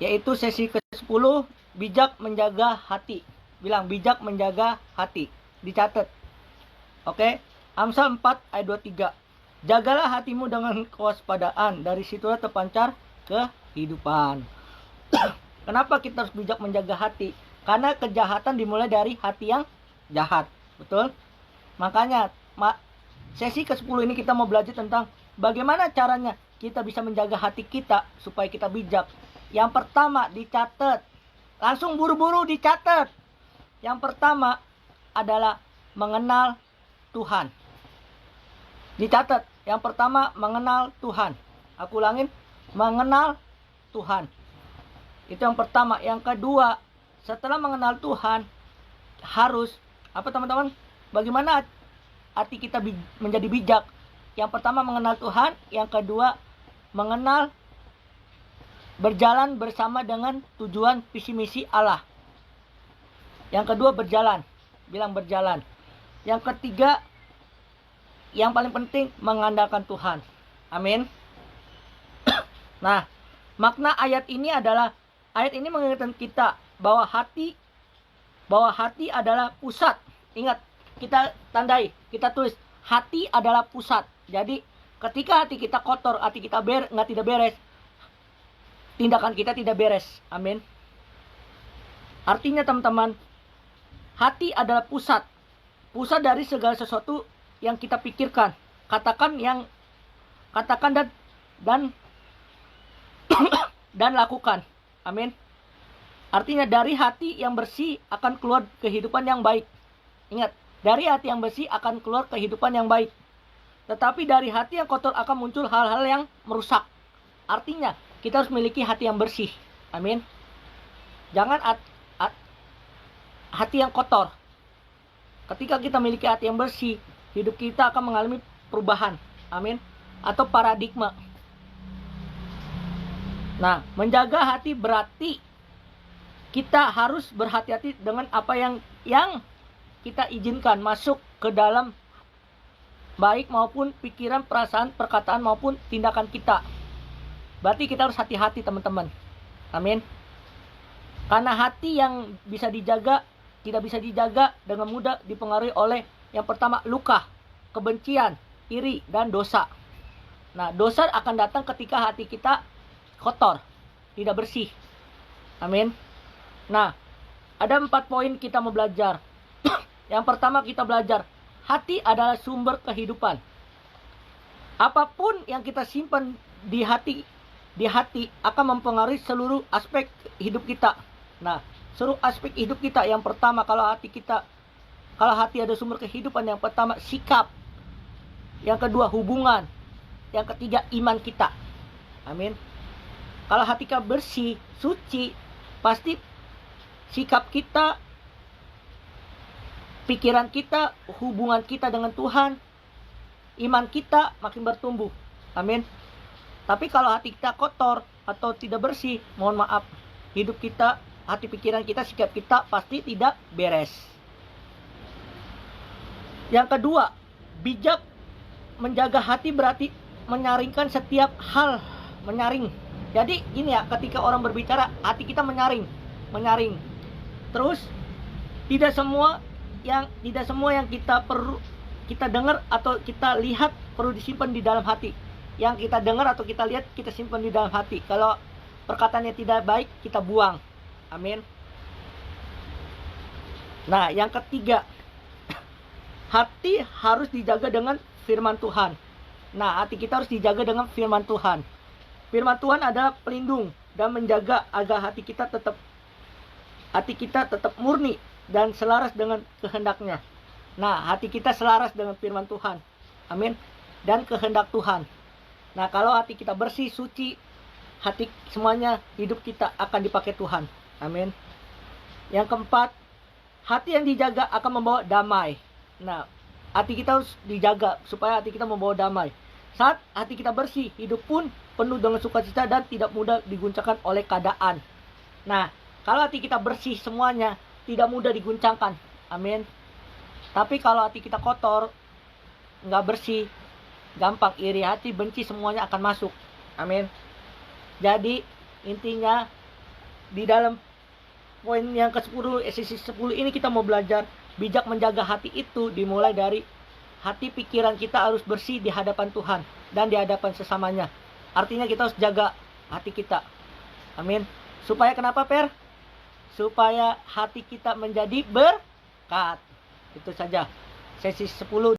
yaitu sesi ke-10, bijak menjaga hati. Bilang bijak menjaga hati. Dicatat. Oke. Amsal 4 ayat 23. Jagalah hatimu dengan kewaspadaan, dari situlah terpancar kehidupan. Kenapa kita harus bijak menjaga hati? Karena kejahatan dimulai dari hati yang jahat. Betul? Makanya sesi ke-10 ini kita mau belajar tentang bagaimana caranya kita bisa menjaga hati kita supaya kita bijak. Yang pertama, dicatat. Langsung buru-buru dicatat. Yang pertama adalah mengenal Tuhan. Dicatat. Yang pertama, mengenal Tuhan. Aku ulangin, mengenal Tuhan. Itu yang pertama. Yang kedua, setelah mengenal Tuhan, harus, apa teman-teman? Bagaimana hati kita menjadi bijak? Yang pertama, mengenal Tuhan. Yang kedua, mengenal, berjalan bersama dengan tujuan visi misi Allah. Yang kedua, berjalan. Bilang berjalan. Yang ketiga, yang paling penting, mengandalkan Tuhan. Amin. Nah, makna ayat ini adalah, ayat ini mengingatkan kita bahwa hati adalah pusat. Ingat, kita tandai, kita tulis, hati adalah pusat. Jadi, ketika hati kita kotor, hati kita tidak beres, tindakan kita tidak beres. Amin. Artinya teman-teman, hati adalah pusat. Pusat dari segala sesuatu yang kita pikirkan, katakan dan dan lakukan. Amin. Artinya dari hati yang bersih akan keluar kehidupan yang baik. Ingat, dari hati yang bersih akan keluar kehidupan yang baik. Tetapi dari hati yang kotor akan muncul hal-hal yang merusak. Artinya, kita harus memiliki hati yang bersih. Amin. Jangan hati yang kotor. Ketika kita memiliki hati yang bersih, hidup kita akan mengalami perubahan. Amin. Atau paradigma. Nah, menjaga hati berarti kita harus berhati-hati dengan apa yang kita izinkan masuk ke dalam, baik maupun pikiran, perasaan, perkataan maupun tindakan kita. Berarti kita harus hati-hati teman-teman. Amin. Karena hati yang bisa dijaga, tidak bisa dijaga dengan mudah dipengaruhi oleh yang pertama, luka, kebencian, iri, dan dosa. Nah, dosa akan datang ketika hati kita kotor, tidak bersih. Amin. Nah, ada 4 poin kita mau belajar. Yang pertama kita belajar, hati adalah sumber kehidupan. Apapun yang kita simpan di hati akan mempengaruhi seluruh aspek hidup kita. Nah, seluruh aspek hidup kita. Yang pertama, kalau hati ada sumber kehidupan, yang pertama sikap. Yang kedua hubungan. Yang ketiga iman kita. Amin. Kalau hati kita bersih, suci, pasti sikap kita, pikiran kita, hubungan kita dengan Tuhan, iman kita makin bertumbuh. Amin. Tapi kalau hati kita kotor atau tidak bersih, mohon maaf, hidup kita, hati pikiran kita, sikap kita pasti tidak beres. Yang kedua, bijak menjaga hati berarti menyaringkan setiap hal. Menyaring. Jadi gini ya, ketika orang berbicara, hati kita menyaring. Terus tidak semua yang kita dengar atau kita lihat perlu disimpan di dalam hati. Yang kita dengar atau kita lihat, kita simpan di dalam hati. Kalau perkataannya tidak baik, kita buang. Amin. Nah, yang ketiga, hati harus dijaga dengan firman Tuhan. Nah, hati kita harus dijaga dengan firman Tuhan. Firman Tuhan adalah pelindung dan menjaga agar hati kita tetap murni dan selaras dengan kehendaknya. Nah, hati kita selaras dengan firman Tuhan. Amin. Dan kehendak Tuhan. Nah, kalau hati kita bersih, suci, hati semuanya, hidup kita akan dipakai Tuhan. Amin. Yang keempat, hati yang dijaga akan membawa damai. Nah, hati kita harus dijaga supaya hati kita membawa damai. Saat hati kita bersih, hidup pun penuh dengan sukacita dan tidak mudah diguncangkan oleh keadaan. Nah, kalau hati kita bersih semuanya, tidak mudah diguncangkan. Amin. Tapi kalau hati kita kotor, nggak bersih, gampang iri hati, benci, semuanya akan masuk. Amin. Jadi intinya di dalam poin yang ke-10, sesi 10 ini kita mau belajar bijak menjaga hati itu dimulai dari hati pikiran kita harus bersih di hadapan Tuhan dan di hadapan sesamanya. Artinya kita harus jaga hati kita. Amin. Supaya kenapa, Per? Supaya hati kita menjadi berkat. Itu saja. Sesi 10